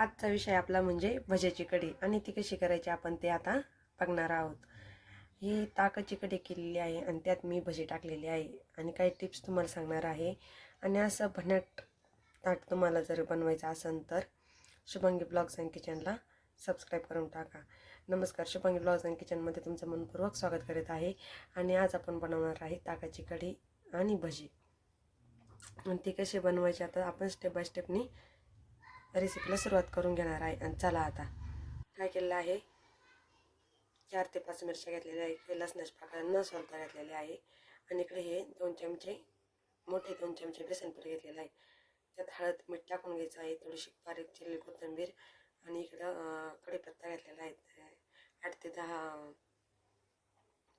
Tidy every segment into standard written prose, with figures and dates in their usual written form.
आजचा विषय आपला म्हणजे भज्याची कढी आणि ती कशी करायची आपण ते आता बघणार आहोत. ही ताकाची कढी केलेली आहे आणि त्यात मी भजी टाकलेली आहे आणि काही टिप्स तुम्हाला सांगणार आहे. आणि असं भन्नाट ताट तुम्हाला जर बनवायचं असेल तर शुभांगी ब्लॉग्स अँड किचनला सबस्क्राईब करून टाका. नमस्कार, शुभांगी ब्लॉग्स अँड किचनमध्ये तुमचं मनपूर्वक स्वागत करीत आहे. आणि आज आपण बनवणार आहे ताकाची कढी आणि भजी. आणि ती कशी बनवायची आता आपण स्टेप बाय स्टेपनी रेसिपीला सुरुवात करून घेणार आहे. आणि चला आता काय केलेलं आहे, 4 ते 5 मिरच्या घेतलेल्या आहे, काही लसणाच्या पाकळ्या न सोलता घातलेल्या आहे. आणि इकडे हे 2 चमचे मोठे 2 चमचे बेसन पीठ घेतलेलं आहे. त्यात हळद मीठ टाकून घ्यायचं आहे, थोडीशी बारीक चिरलेली कोथिंबीर आणि इकडं कढीपत्ता घेतलेला आहे 8 ते 10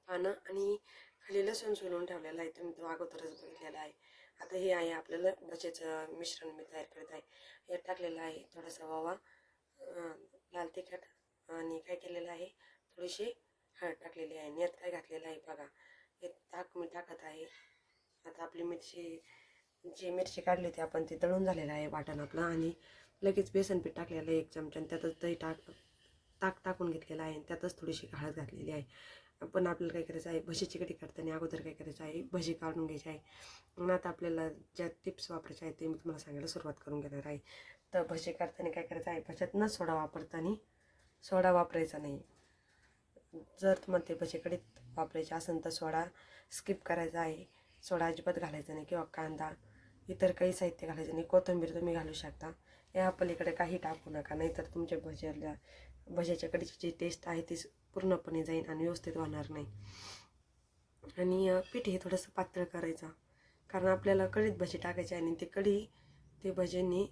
पानं आणि खाली लसूण सोलून ठेवलेला आहे, तुम्ही तो अगोदरच बघितलेला आहे. आता हे आहे आपल्याला भज्याचं मिश्रण मी तयार करत आहे. हे टाकलेलं आहे थोडासा ओवा, लाल तिखट आणि काय केलेलं आहे थोडीशी हळद टाकलेली आहे. आणि यात काय घातलेलं आहे बघा, हे ताक मी टाकत आहे. आता आपली जी मिरची काढली होती आपण ती दळून झालेलं आहे वाटण आपलं. आणि लगेच बेसन पीठ टाकलेलं आहे 1 चमचा आणि त्यातच दही ताक टाकून घेतलेलं आहे आणि त्यातच थोडीशी हळद घातलेली आहे. पण आपल्याला काय करायचं आहे, भजीची कढी करताना अगोदर काय करायचं आहे, भजी काढून घ्यायची आहे. मग आता आपल्याला ज्या टिप्स वापरायच्या आहेत ते मी तुम्हाला सांगायला सुरुवात करून घेणार आहे. तर भजी करताना काय करायचं आहे, भज्यात न सोडा वापरताना सोडा वापरायचा नाही. जर तुम्हाला ते भजी कढीत वापरायचे असेल तर सोडा स्किप करायचा आहे. सोडा अजिबात घालायचा नाही किंवा कांदा इतर काही साहित्य घालायचं नाही. कोथिंबीर तुम्ही घालू शकता, या पलीकडे काही टाकू नका, नाहीतर तुमच्या भज्याच्या कढीची जी टेस्ट आहे ती पूर्णपणे जाईल आणि व्यवस्थित होणार नाही. आणि पीठ हे थोडंसं पातळ करायचं, कारण आपल्याला कढीत भजी टाकायची आणि ते कढी ते भज्यांनी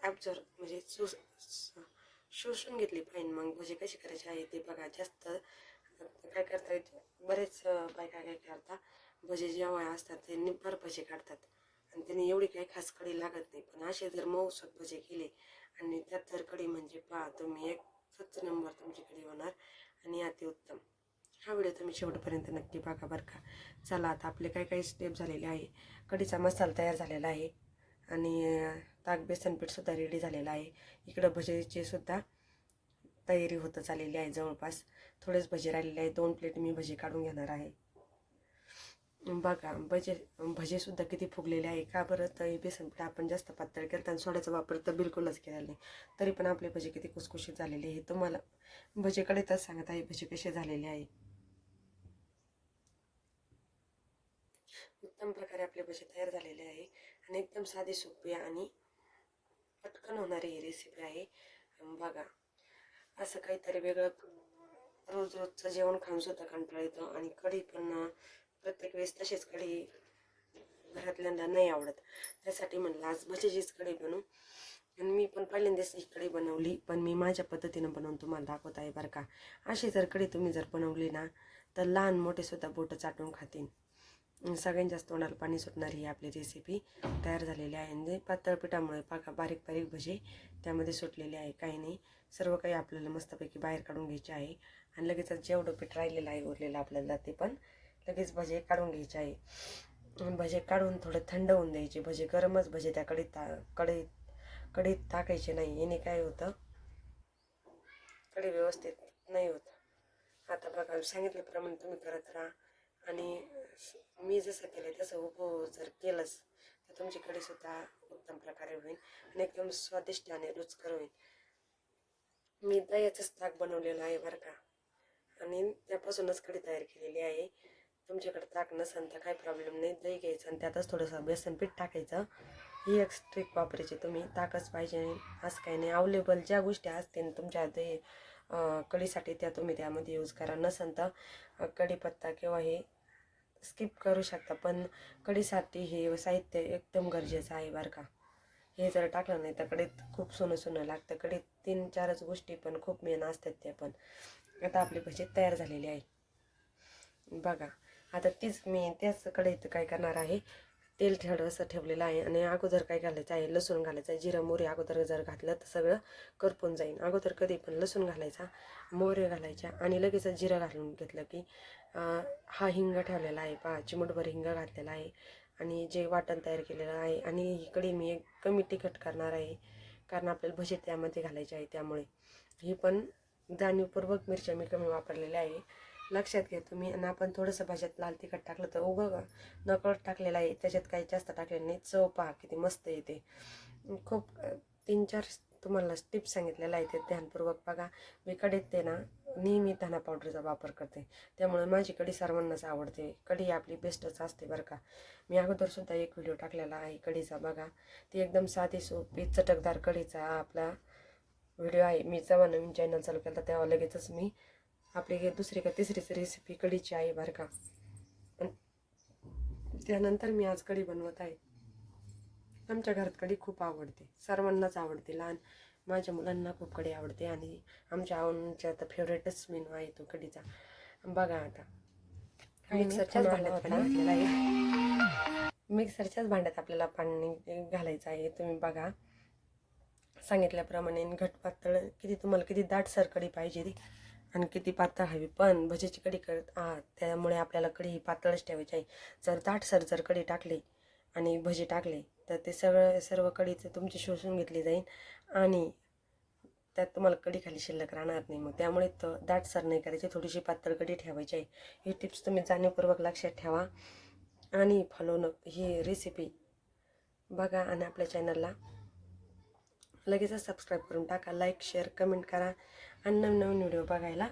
ॲब्झॉर्ब म्हणजे शोषून घेतली पाहिजे. मग भजी कशी करायची आहे ते बघा. जास्त काय करता येते, बरेच बायका काय करतात, भजी जेव्हा असतात ते निब्बर भजी काढतात आणि त्यांनी एवढी काही खास कढी लागत नाही. पण असे जर मऊसूत भजी केले आणि त्यात जर कढी म्हणजे पहा तुम्ही, एकच नंबर तुमची कढी होणार आणि अतिउत्तम. हा व्हिडिओ तुम्ही शेवटपर्यंत नक्की बघा बरं का. चला आता आपले काही स्टेप झालेले आहे. कढीचा मसाला तयार झालेला आहे आणि ताक बेसन पीठसुद्धा रेडी झालेलं आहे. इकडं भजीची सुद्धा तयारी होतं चाललेली आहे. जवळपास थोडेच भजी राहिलेले आहे. 2 प्लेट मी भजी काढून घेणार आहे. बघा भजेसुद्धा किती फुगलेले आहे. का बरं, तर बेसन पीठ आपण जास्त पातळ केलं आणि सोड्याचा वापर तर बिलकुलच केला नाही, तरी पण आपले भजी किती कुसकुशीत झालेले आहे. तुम्हाला भजीकडे तर सांगत आहे भजी कसे झालेले आहे. उत्तम प्रकारे आपले भजी तयार झालेले आहे आणि एकदम साधी सोपी आणि पटकन होणारी ही रेसिपी आहे. बघा, असं काहीतरी वेगळं रोजचं जेवण खाऊन सुद्धा कंटाळा येतो आणि कढी पण प्रत्येक वेळेस तशीच कढी घरातल्यांना नाही आवडत. त्यासाठी म्हणलं आज भजीचीच कढी बनवू. आणि मी पण पहिल्यांदाच ही कढी बनवली, पण मी माझ्या पद्धतीनं बनवून तुम्हाला दाखवत आहे बरं का. अशी जर कढी तुम्ही जर बनवली ना तर लहान मोठे सुद्धा बोटं चाटून खातील. सगळ्यात जास्त तोंडाला पाणी सुटणारी ही आपली रेसिपी तयार झालेली आहे. आणि पातळ पिठामुळे पाका बारीक बारीक भजी त्यामध्ये सुटलेले आहे. काही नाही, सर्व काही आपल्याला मस्तपैकी बाहेर काढून घ्यायचे आहे. आणि लगेच जेवढं पीठ राहिलेलं आहे उरलेलं आपल्याला ते पण लगेच भजे काढून घ्यायचे आहे. भजे काढून थोडं थंड होऊन द्यायचे. भजे गरमच भजे त्या कढीत टाकायचे नाही, याने काय होतं, कढी व्यवस्थित नाही होत. आता बघा, सांगितल्याप्रमाणे तुम्ही करत राहा आणि मी जसं केलं तसं जर केलंच तर तुमची कढीसुद्धा उत्तम प्रकारे होईल आणि एकदम स्वादिष्ट आणि रुचकर होईल. मी दह्याचंच ताक बनवलेलं आहे बरं का, आणि त्यापासूनच कढी तयार केलेली आहे. तुमच्याकडे ताक नसेल तर काही प्रॉब्लेम नाही, दही घ्यायचं आणि त्यातच थोडंसं बेसन पीठ टाकायचं. ही एक ट्रिक वापरायची. तुम्ही ताकच पाहिजे असं काही नाही, अवेलेबल ज्या गोष्टी असतील तुमच्या दही कढीसाठी त्या तुम्ही त्यामध्ये यूज करा. नसेल तर कढीपत्ता किंवा हे स्किप करू शकता, पण कढीसाठी हे साहित्य एकदम गरजेचं आहे बरं का. हे जर टाकलं नाही तर कढीत खूप सोनं लागतं. कढीत 3-4च गोष्टी पण खूप मेन असतात त्या पण. आता आपली भजी तयार झालेली आहे बघा. आता मी त्याच कढईत काय करणार आहे, तेल थोडंसं ठेवलेलं आहे आणि अगोदर काय घालायचं आहे, लसूण घालायचं आहे. जिरं मोहरी अगोदर जर घातलं तर सगळं करपून जाईल. अगोदर कधी पण लसूण घालायचा, मोहरी घालायच्या आणि लगेच जिरं घालून घेतलं की हा हिंग ठेवलेला आहे पहा, चिमूटभर हिंग घातलेला आहे आणि जे वाटण तयार केलेलं आहे. आणि ही कढी मी एक कमी तिखट करणार आहे, कारण आपल्याला भजी त्यामध्ये घालायची आहे. त्यामुळे ही पण जाणीवपूर्वक मिरच्या मी कमी वापरलेल्या आहे, लक्षात घ्या तुम्ही. आणि आपण थोडंसं भाज्यात लाल तिखट टाकलं तर उगं नकळत टाकलेलं आहे, त्याच्यात काही जास्त टाकलेलं नाही. चव पहा किती मस्त येते. खूप 3-4 तुम्हाला टिप्स सांगितलेल्या आहे, ते ध्यानपूर्वक बघा. मी कढीत ते ना नेहमी धना पावडरचा वापर करते, त्यामुळे माझी कढी सर्वांनाच आवडते. कढी आपली बेस्टच असते बरं का. मी अगोदरसुद्धा एक व्हिडिओ टाकलेला आहे कढीचा, बघा. ती एकदम साधी सोपी चटकदार कढीचा आपला व्हिडिओ आहे. मी जेव्हा नवीन चॅनल चालू केला तेव्हा लगेचच मी आपली हे दुसरी का तिसरीच रेसिपी कढीची आहे बरं का. त्यानंतर मी आज कढी बनवत आहे. आमच्या घरात कढी खूप आवडते, सर्वांनाच आवडते. लहान माझ्या मुलांना खूप कढी आवडते आणि आमच्या आता फेवरेटच मेनू आहे तो कढीचा. बघा आता मिक्सरच्याच भांड्यात पाणी घातलेलं आहे. मिक्सरच्याच भांड्यात आपल्याला पाणी घालायचं आहे. तुम्ही बघा सांगितल्याप्रमाणे घट पातळ किती दाटसर कढी पाहिजे ती आणि किती पातळ हवी. पण भजीची कढी करत आहात त्यामुळे आपल्याला कढी ही पातळच ठेवायची आहे. जर दाटसर जर कढी टाकली आणि भजी टाकले तर ते सर्व कढीचे तुमची शोषून घेतली जाईल आणि त्यात तुम्हाला कढी खाली शिल्लक राहणार नाही. मग त्यामुळे तो दाटसर नाही करायची, थोडीशी पातळ कढी ठेवायची आहे. ही टिप्स तुम्ही जाणीवपूर्वक लक्षात ठेवा आणि फॉलो ही रेसिपी बघा आणि आपल्या चॅनलला लगेचच सबस्क्राईब करून टाका. लाईक शेअर कमेंट करा आणि नवीन व्हिडिओ बघायला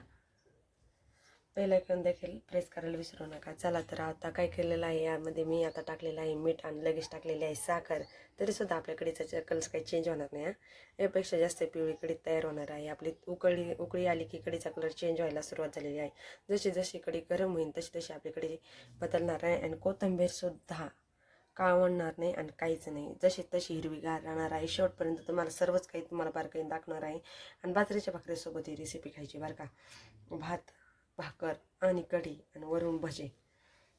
बेल आयकॉन देखील प्रेस करायला विसरू नका. चला तर आता काय केलेलं आहे, यामध्ये मी आता टाकलेलं आहे मीठ आणि लगेच टाकलेली आहे साखर. तरीसुद्धा आपल्या कढीचा कलर काही चेंज होणार नाही. यापेक्षा जास्त पिवळी कढी तयार होणार आहे. आपली उकळी आली की कढीचा कलर चेंज व्हायला सुरुवात झालेली आहे. जशी जशी कढी गरम होईल तशी आपली कढी बदलणार आहे. आणि कोथिंबीरसुद्धा काळवणार नाही आणि काहीच नाही, जशी तशी हिरवीगार राहणार आहे. शेवटपर्यंत तुम्हाला सर्वच काही तुम्हाला बारकाईने दाखवणार आहे. आणि बाजरीच्या भाकरीसोबत ही रेसिपी खायची बरं का. भात भाकर आणि कढी आणि वरून भजे,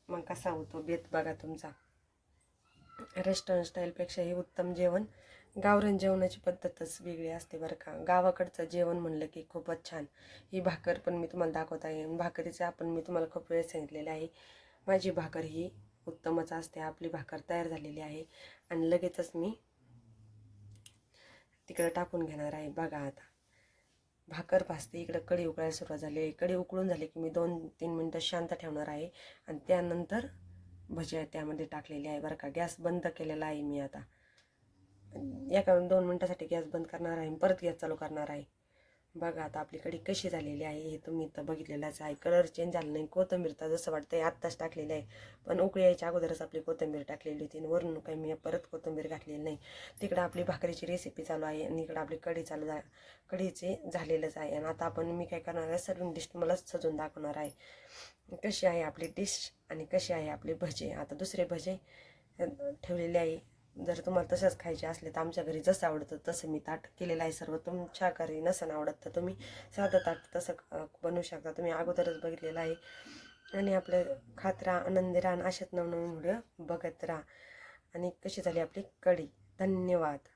मग कसा होतो बेत बघा तुमचा. रेस्टॉरंट स्टाईलपेक्षा हे उत्तम जेवण. गावरान जेवणाची पद्धतच वेगळी असते बरं का. गावाकडचं जेवण म्हणलं की खूपच छान. ही भाकर पण मी तुम्हाला दाखवत आहे. भाकरीचं आपण मी तुम्हाला खूप वेळ सांगितलेलं आहे, माझी भाकर ही उत्तमच असते. आपली भाकर तयार झालेली आहे आणि लगेचच मी तिकडं टाकून घेणार आहे. बघा आता भाकर भाजते, इकडं कढी उकळायला सुरुवात झाली आहे. कढी उकळून झाली की मी 2-3 मिनटं शांत ठेवणार आहे आणि त्यानंतर भजी त्यामध्ये टाकलेली आहे बरं का. गॅस बंद केलेला आहे मी आता. 1-2 मिनटासाठी गॅस बंद करणार आहे, परत गॅस चालू करणार आहे. बघा आता आपली कढी कशी झालेली आहे हे तुम्ही तर बघितलेलंच आहे. कलर चेंज झाला नाही. कोथिंबीर तर जसं वाटतंय आत्ताच टाकलेली आहे, पण उकळी यायच्या अगोदरच आपली कोथिंबीर टाकलेली होती आणि वरून काही मी परत कोथिंबीर घातलेली नाही. तिकडं आपली भाकरीची रेसिपी चालू आहे आणि इकडं आपली कढी कढीचे झालेलंच आहे. आणि आता मी काय करणार आहे, सर्विंग डिश मला सजून दाखवणार आहे कशी आहे आपली डिश आणि कशी आहे आपली भजी. आता दुसरे भजे ठेवलेले आहे. जर तुम्हाला तसंच खायचे असले तर आमच्या घरी जसं आवडतं तसं मी ताट केलेलं आहे सर्व. तुमच्या घरी नसन आवडत तर तुम्ही साधं ताट तसं बनवू शकता. तुम्ही अगोदरच बघितलेलं आहे. आणि आपलं खात राहा, आनंदी राहा, अशाच नवनवीन व्हिडिओ बघत राहा. आणि कशी झाली आपली कढी. धन्यवाद.